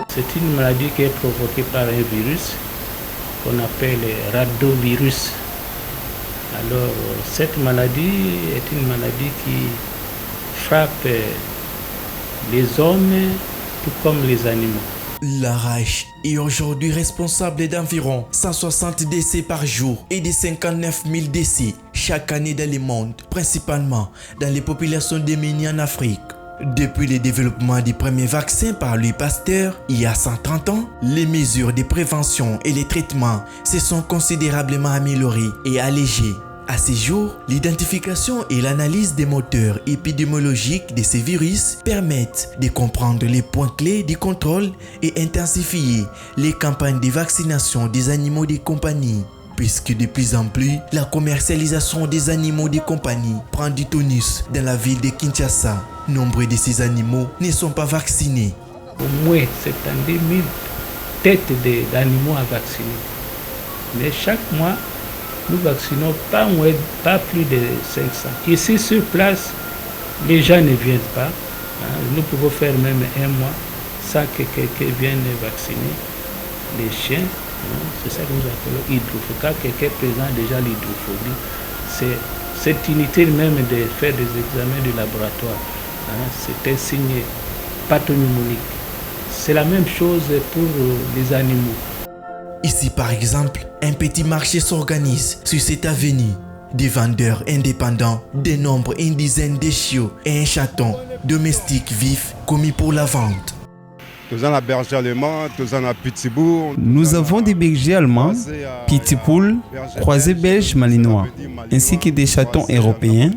C'est une maladie qui est provoquée par un virus qu'on appelle rhabdovirus. Alors, cette maladie est une maladie qui frappe les hommes tout comme les animaux. La rage est aujourd'hui responsable d'environ 160 décès par jour et de 59 000 décès chaque année dans le monde, principalement dans les populations démunies en Afrique. Depuis le développement du premier vaccin par Louis Pasteur, il y a 130 ans, les mesures de prévention et les traitements se sont considérablement améliorés et allégés. À ce jour, l'identification et l'analyse des moteurs épidémiologiques de ces virus permettent de comprendre les points clés du contrôle et intensifier les campagnes de vaccination des animaux de compagnie. Puisque de plus en plus, la commercialisation des animaux de compagnie prend du tonus dans la ville de Kinshasa. Nombre de ces animaux ne sont pas vaccinés. Au moins 70 000 têtes d'animaux à vacciner. Mais chaque mois, nous vaccinons pas plus de 500. Ici sur place, les gens ne viennent pas. Nous pouvons faire même un mois sans que quelqu'un vienne vacciner les chiens. C'est ça que nous appelons hydrophobie. Quand quelqu'un présente déjà l'hydrophobie, c'est cette unité même de faire des examens de laboratoire. C'est un signe pathognomonique. C'est la même chose pour les animaux. Ici par exemple, un petit marché s'organise sur cette avenue. Des vendeurs indépendants dénombrent une dizaine de chiots et un chaton domestique vif commis pour la vente. Nous avons des bergers allemands, pitbull, croisés belges malinois, ainsi que des chatons européens.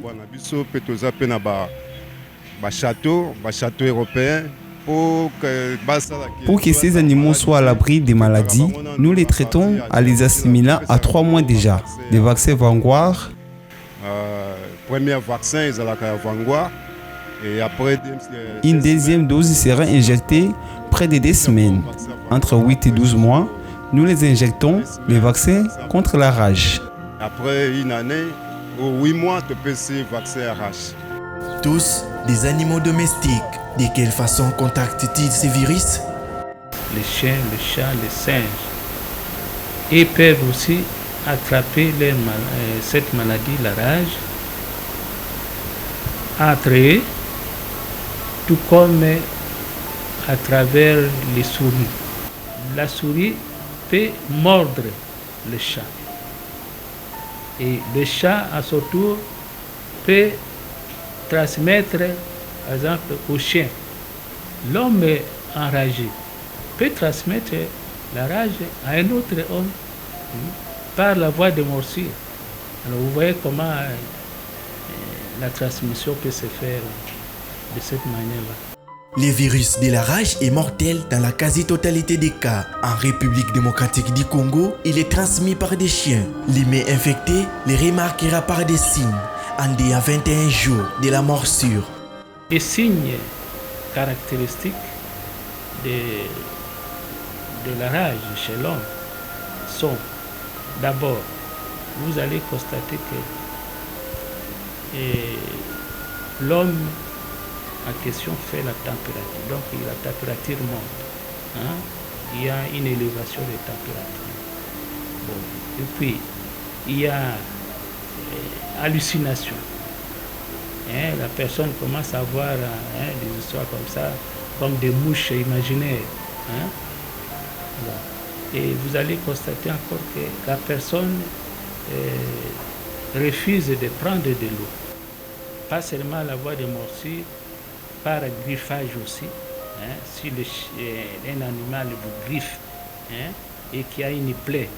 Pour que ces animaux soient à l'abri des maladies, nous les traitons en les assimilant à 3 mois déjà. Des vaccins Vanguard. Une deuxième dose sera injectée près de 2 semaines. Entre 8 et 12 mois, nous les injectons les vaccins contre la rage. Après une année ou 8 mois, tu peux ces vaccins à rage. Tous des animaux domestiques. De quelle façon contactent-ils ces virus? Les chiens, les chats, les singes. Ils peuvent aussi attraper cette maladie, la rage, entre eux, tout comme à travers les souris. La souris peut mordre le chat. Et le chat, à son tour, peut transmettre, par exemple, au chien. L'homme enragé peut transmettre la rage à un autre homme par la voie de morsure. Alors vous voyez comment la transmission peut se faire de cette manière-là. Le virus de la rage est mortel dans la quasi-totalité des cas. En République démocratique du Congo, il est transmis par des chiens. L'humain infecté les remarquera par des signes en dès à 21 jours de la morsure. Les signes caractéristiques de la rage chez l'homme sont d'abord, vous allez constater que l'homme en question fait la température. Donc la température monte. Il y a une élévation de température. Bon. Et puis, il y a hallucination. La personne commence à voir des histoires comme ça, comme des mouches imaginaires. Bon. Et vous allez constater encore que la personne refuse de prendre de l'eau. Pas seulement la voie de morsure, par griffage aussi. Si un animal vous griffe et qu'il y a une plaie,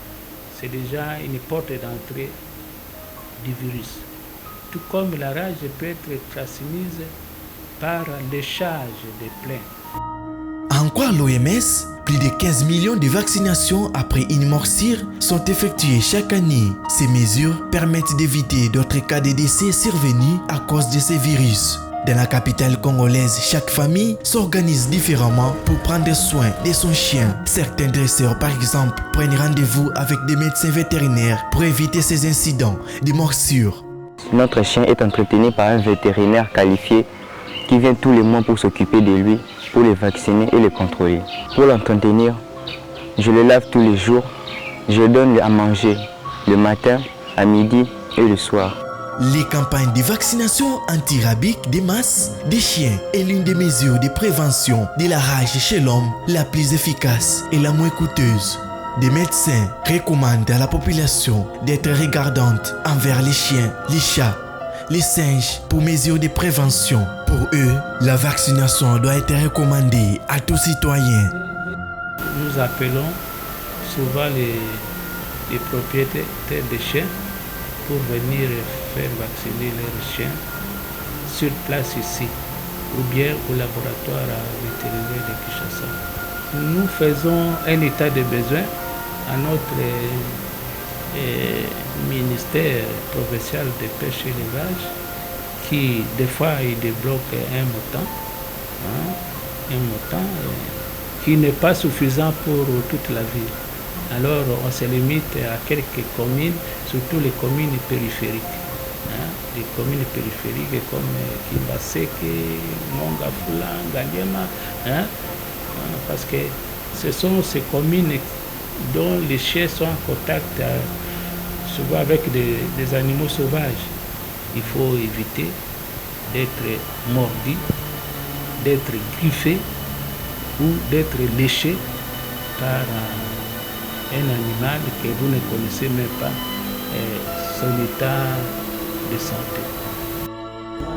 c'est déjà une porte d'entrée du virus. Tout comme la rage peut être transmise par léchage des plaies. En quoi l'OMS, plus de 15 millions de vaccinations après une morsure sont effectuées chaque année. Ces mesures permettent d'éviter d'autres cas de décès survenus à cause de ces virus. Dans la capitale congolaise, chaque famille s'organise différemment pour prendre soin de son chien. Certains dresseurs, par exemple, prennent rendez-vous avec des médecins vétérinaires pour éviter ces incidents de morsure. Notre chien est entretenu par un vétérinaire qualifié qui vient tous les mois pour s'occuper de lui, pour le vacciner et le contrôler. Pour l'entretenir, je le lave tous les jours, je donne à manger le matin, à midi et le soir. Les campagnes de vaccination antirabique des masses des chiens est l'une des mesures de prévention de la rage chez l'homme la plus efficace et la moins coûteuse. Des médecins recommandent à la population d'être regardante envers les chiens, les chats, les singes pour mesures de prévention. Pour eux, la vaccination doit être recommandée à tous citoyens. Nous appelons souvent les propriétaires de chiens pour venir faire vacciner leurs chiens sur place ici ou bien au laboratoire vétérinaire de Kinshasa. Nous faisons un état de besoin à notre ministère provincial de pêche et élevage qui des fois il débloque un montant qui n'est pas suffisant pour toute la ville. Alors on se limite à quelques communes, surtout les communes périphériques. Les communes périphériques comme Kimbaseke, Mongafula, Ngaliema, parce que ce sont ces communes dont les chiens sont en contact souvent avec des animaux sauvages. Il faut éviter d'être mordu, d'être griffé ou d'être léché par un animal que vous ne connaissez même pas son état de santé.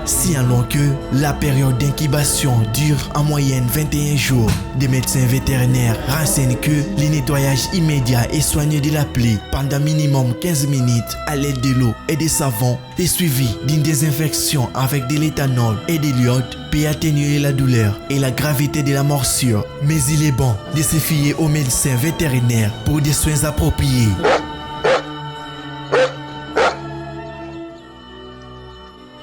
Signalons que la période d'incubation dure en moyenne 21 jours. Des médecins vétérinaires renseignent que le nettoyage immédiat et soigneux de la plaie pendant minimum 15 minutes à l'aide de l'eau et des savons est suivi d'une désinfection avec de l'éthanol et de l'iode peut atténuer la douleur et la gravité de la morsure. Mais il est bon de se fier aux médecins vétérinaires pour des soins appropriés.